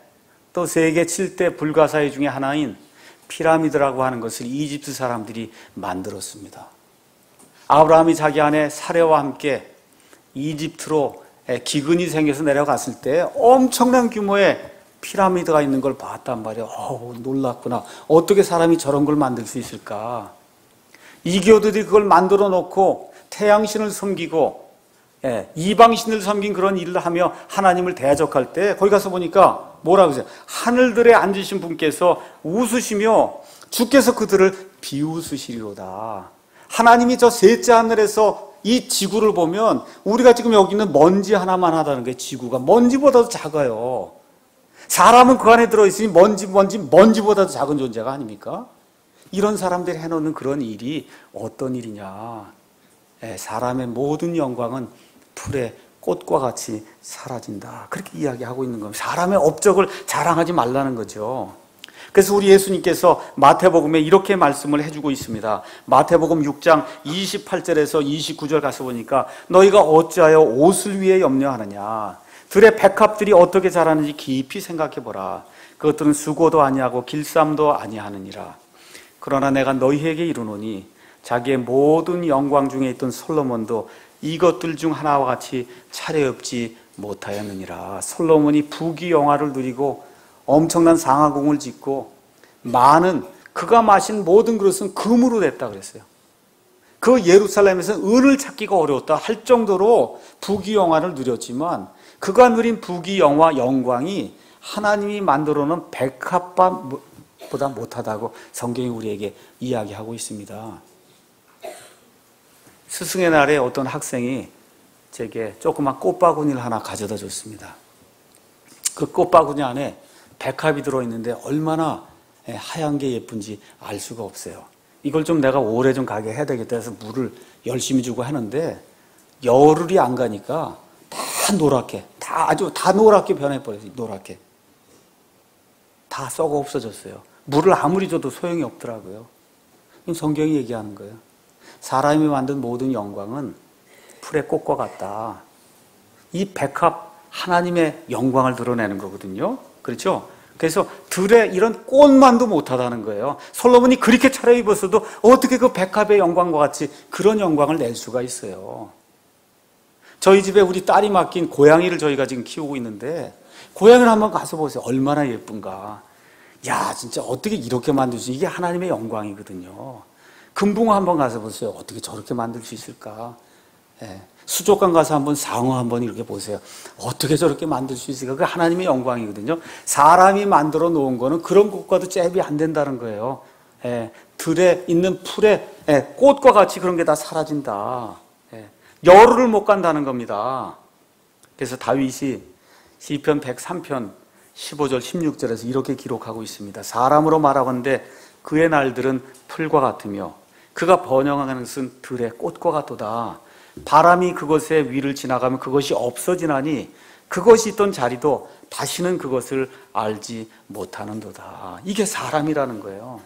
또 세계 7대 불가사의 중에 하나인 피라미드라고 하는 것을 이집트 사람들이 만들었습니다. 아브라함이 자기 아내 사레와 함께 이집트로 기근이 생겨서 내려갔을 때 엄청난 규모의 피라미드가 있는 걸 봤단 말이에요. 놀랐구나. 어떻게 사람이 저런 걸 만들 수 있을까? 이교도들이 그걸 만들어 놓고 태양신을 섬기고 이방신을 섬긴 그런 일을 하며 하나님을 대적할 때 거기 가서 보니까 뭐라고 하세요? 하늘들에 앉으신 분께서 웃으시며 주께서 그들을 비웃으시리로다. 하나님이 저 셋째 하늘에서 이 지구를 보면 우리가 지금 여기 있는 먼지 하나만 하다는 게 지구가 먼지보다도 작아요. 사람은 그 안에 들어있으니 먼지보다도 작은 존재가 아닙니까? 이런 사람들이 해놓는 그런 일이 어떤 일이냐? 사람의 모든 영광은 풀의 꽃과 같이 사라진다. 그렇게 이야기하고 있는 겁니다. 사람의 업적을 자랑하지 말라는 거죠. 그래서 우리 예수님께서 마태복음에 이렇게 말씀을 해주고 있습니다. 마태복음 6장 28절에서 29절 가서 보니까 너희가 어찌하여 옷을 위해 염려하느냐? 들의 백합들이 어떻게 자라는지 깊이 생각해보라. 그것들은 수고도 아니하고 길쌈도 아니하느니라. 그러나 내가 너희에게 이르노니 자기의 모든 영광 중에 있던 솔로몬도 이것들 중 하나와 같이 차례없지 못하였느니라. 솔로몬이 부귀영화를 누리고 엄청난 상하궁을 짓고 많은 그가 마신 모든 그릇은 금으로 됐다 그랬어요. 그 예루살렘에서 은을 찾기가 어려웠다 할 정도로 부귀영화를 누렸지만 그가 누린 부귀영화 영광이 하나님이 만들어 놓은 백합보다 못하다고 성경이 우리에게 이야기하고 있습니다. 스승의 날에 어떤 학생이 제게 조그만 꽃바구니를 하나 가져다 줬습니다. 그 꽃바구니 안에 백합이 들어있는데 얼마나 하얀 게 예쁜지 알 수가 없어요. 이걸 좀 내가 오래 좀 가게 해야 되겠다 해서 물을 열심히 주고 하는데 열흘이 안 가니까 다 노랗게, 다 노랗게 변해버렸어요. 노랗게. 다 썩어 없어졌어요. 물을 아무리 줘도 소용이 없더라고요. 성경이 얘기하는 거예요. 사람이 만든 모든 영광은 풀의 꽃과 같다. 이 백합 하나님의 영광을 드러내는 거거든요. 그렇죠? 그래서 들의 이런 꽃만도 못하다는 거예요. 솔로몬이 그렇게 차려입었어도 어떻게 그 백합의 영광과 같이 그런 영광을 낼 수가 있어요. 저희 집에 우리 딸이 맡긴 고양이를 저희가 지금 키우고 있는데 고양이를 한번 가서 보세요. 얼마나 예쁜가. 야, 진짜 어떻게 이렇게 만들 수, 이게 하나님의 영광이거든요. 금붕어 한번 가서 보세요. 어떻게 저렇게 만들 수 있을까? 예. 수족관 가서 한번 상어 한번 이렇게 보세요. 어떻게 저렇게 만들 수 있을까? 그게 하나님의 영광이거든요. 사람이 만들어 놓은 거는 그런 것과도 잽이 안 된다는 거예요. 예. 들에 있는 풀에 꽃과 같이 그런 게 다 사라진다. 예. 열흘을 못 간다는 겁니다. 그래서 다윗이 시편 103편 15절 16절에서 이렇게 기록하고 있습니다. 사람으로 말하건대 그의 날들은 풀과 같으며 그가 번영하는 것은 들의 꽃과 같도다. 바람이 그것의 위를 지나가면 그것이 없어지나니 그것이 있던 자리도 다시는 그것을 알지 못하는도다. 이게 사람이라는 거예요.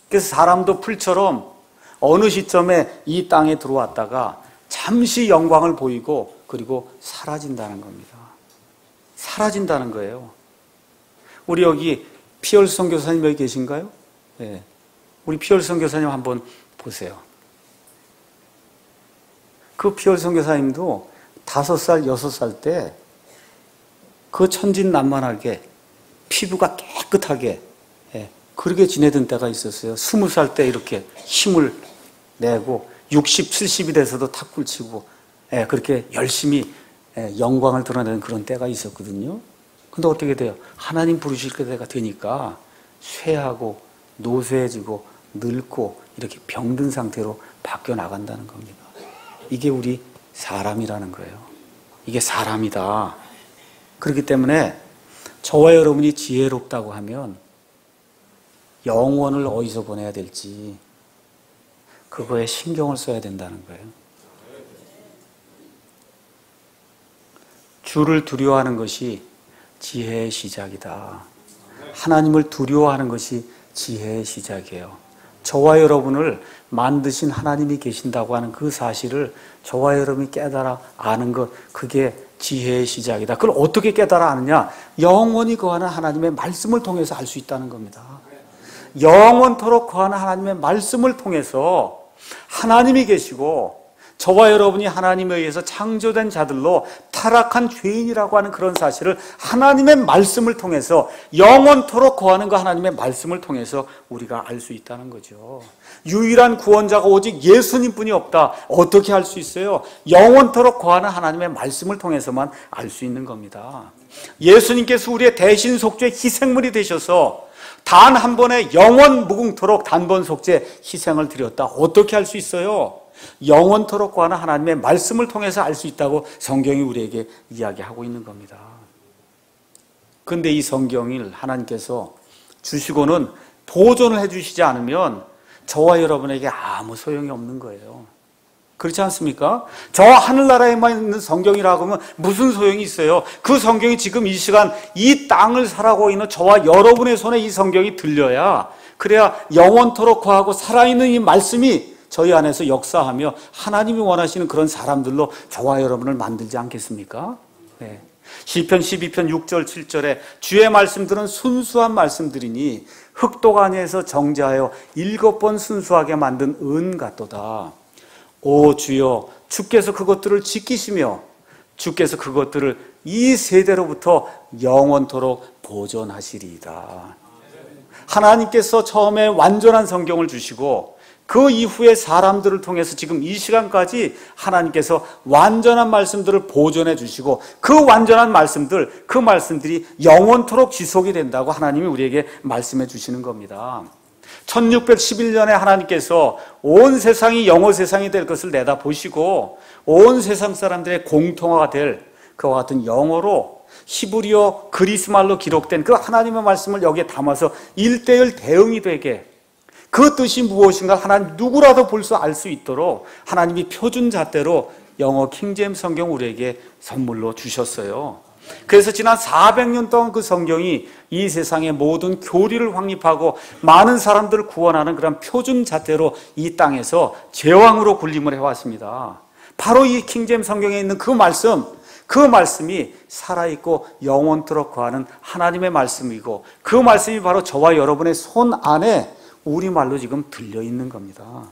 그래서 사람도 풀처럼 어느 시점에 이 땅에 들어왔다가 잠시 영광을 보이고 그리고 사라진다는 겁니다. 사라진다는 거예요. 우리 여기 피얼 선교사님 여기 계신가요? 네. 우리 피얼 선교사님 한번 보세요. 그 피얼 선교사님도 5살, 6살 때 그 천진난만하게 피부가 깨끗하게 그렇게 지내던 때가 있었어요. 20살 때 이렇게 힘을 내고 60, 70이 돼서도 탁구를 치고 그렇게 열심히 영광을 드러내는 그런 때가 있었거든요. 근데 어떻게 돼요? 하나님 부르실 때가 되니까 쇠하고 노쇠해지고 늙고 이렇게 병든 상태로 바뀌어 나간다는 겁니다. 이게 우리 사람이라는 거예요. 이게 사람이다. 그렇기 때문에 저와 여러분이 지혜롭다고 하면 영혼을 어디서 보내야 될지 그거에 신경을 써야 된다는 거예요. 주를 두려워하는 것이 지혜의 시작이다. 하나님을 두려워하는 것이 지혜의 시작이에요. 저와 여러분을 만드신 하나님이 계신다고 하는 그 사실을 저와 여러분이 깨달아 아는 것, 그게 지혜의 시작이다. 그걸 어떻게 깨달아 아느냐? 영원히 거하는 하나님의 말씀을 통해서 알 수 있다는 겁니다. 영원토록 거하는 하나님의 말씀을 통해서 하나님이 계시고 저와 여러분이 하나님에 의해서 창조된 자들로 타락한 죄인이라고 하는 그런 사실을 하나님의 말씀을 통해서 영원토록 거하는 그 하나님의 말씀을 통해서 우리가 알 수 있다는 거죠. 유일한 구원자가 오직 예수님뿐이 없다. 어떻게 할 수 있어요? 영원토록 거하는 하나님의 말씀을 통해서만 알 수 있는 겁니다. 예수님께서 우리의 대신 속죄 희생물이 되셔서 단 한 번의 영원 무궁토록 단번 속죄 희생을 드렸다. 어떻게 할 수 있어요? 영원토록 거하는 하나님의 말씀을 통해서 알 수 있다고 성경이 우리에게 이야기하고 있는 겁니다. 그런데 이 성경을 하나님께서 주시고는 보존을 해주시지 않으면 저와 여러분에게 아무 소용이 없는 거예요. 그렇지 않습니까? 저 하늘나라에만 있는 성경이라고 하면 무슨 소용이 있어요? 그 성경이 지금 이 시간 이 땅을 살아가고 있는 저와 여러분의 손에 이 성경이 들려야, 그래야 영원토록 거하고 살아있는 이 말씀이 저희 안에서 역사하며 하나님이 원하시는 그런 사람들로 저와 여러분을 만들지 않겠습니까? 네. 시편 12편 6절 7절에 주의 말씀들은 순수한 말씀들이니 흑도가니에서 정제하여 7번 순수하게 만든 은 같도다. 오 주여, 주께서 그것들을 지키시며 주께서 그것들을 이 세대로부터 영원토록 보존하시리이다. 하나님께서 처음에 완전한 성경을 주시고 그 이후에 사람들을 통해서 지금 이 시간까지 하나님께서 완전한 말씀들을 보존해 주시고 그 완전한 말씀들, 그 말씀들이 영원토록 지속이 된다고 하나님이 우리에게 말씀해 주시는 겁니다. 1611년에 하나님께서 온 세상이 영어 세상이 될 것을 내다보시고 온 세상 사람들의 공통화가 될 그와 같은 영어로 히브리어 그리스말로 기록된 그 하나님의 말씀을 여기에 담아서 1:1 대응이 되게, 그 뜻이 무엇인가 하나님 누구라도 볼 수 알 수 있도록 하나님이 표준 잣대로 영어 킹제임스 성경 우리에게 선물로 주셨어요. 그래서 지난 400년 동안 그 성경이 이 세상의 모든 교리를 확립하고 많은 사람들을 구원하는 그런 표준 잣대로 이 땅에서 제왕으로 군림을 해왔습니다. 바로 이 킹제임스 성경에 있는 그 말씀이 살아있고 영원토록 거하는 하나님의 말씀이고, 그 말씀이 바로 저와 여러분의 손 안에 우리말로 지금 들려있는 겁니다.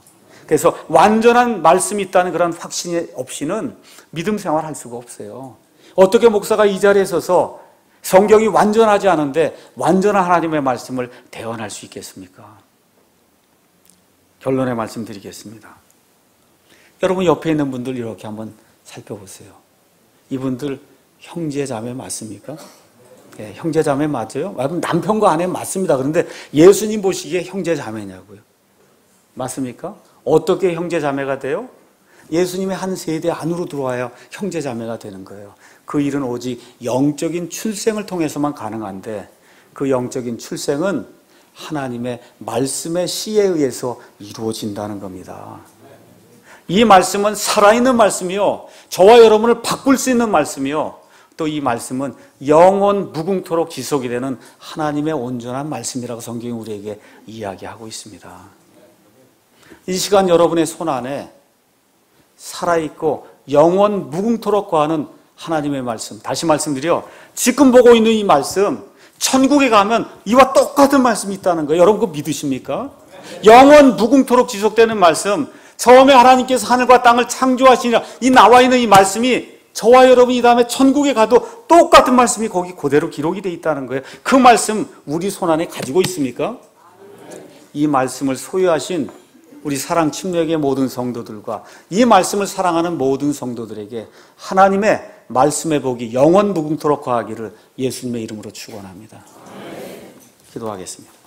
그래서 완전한 말씀이 있다는 그런 확신이 없이는 믿음 생활할 수가 없어요. 어떻게 목사가 이 자리에 서서 성경이 완전하지 않은데 완전한 하나님의 말씀을 대언할 수 있겠습니까? 결론의 말씀 드리겠습니다. 여러분 옆에 있는 분들 이렇게 한번 살펴보세요. 이분들 형제 자매 맞습니까? 네, 형제 자매 맞아요? 남편과 아내 맞습니다. 그런데 예수님 보시기에 형제 자매냐고요? 맞습니까? 어떻게 형제 자매가 돼요? 예수님의 한 세대 안으로 들어와야 형제 자매가 되는 거예요. 그 일은 오직 영적인 출생을 통해서만 가능한데, 그 영적인 출생은 하나님의 말씀의 씨에 의해서 이루어진다는 겁니다. 이 말씀은 살아있는 말씀이요, 저와 여러분을 바꿀 수 있는 말씀이요, 또 이 말씀은 영원 무궁토록 지속이 되는 하나님의 온전한 말씀이라고 성경이 우리에게 이야기하고 있습니다. 이 시간 여러분의 손 안에 살아있고 영원 무궁토록 거하는 하나님의 말씀, 다시 말씀드려, 지금 보고 있는 이 말씀, 천국에 가면 이와 똑같은 말씀이 있다는 거예요. 여러분 그거 믿으십니까? 영원 무궁토록 지속되는 말씀, 처음에 하나님께서 하늘과 땅을 창조하시니라, 이 나와 있는 이 말씀이 저와 여러분이 이 다음에 천국에 가도 똑같은 말씀이 거기 그대로 기록이 되어 있다는 거예요. 그 말씀 우리 손 안에 가지고 있습니까? 이 말씀을 소유하신 우리 사랑 침례의 모든 성도들과 이 말씀을 사랑하는 모든 성도들에게 하나님의 말씀의 복이 영원 무궁토록 거하기를 예수님의 이름으로 축원합니다. 기도하겠습니다.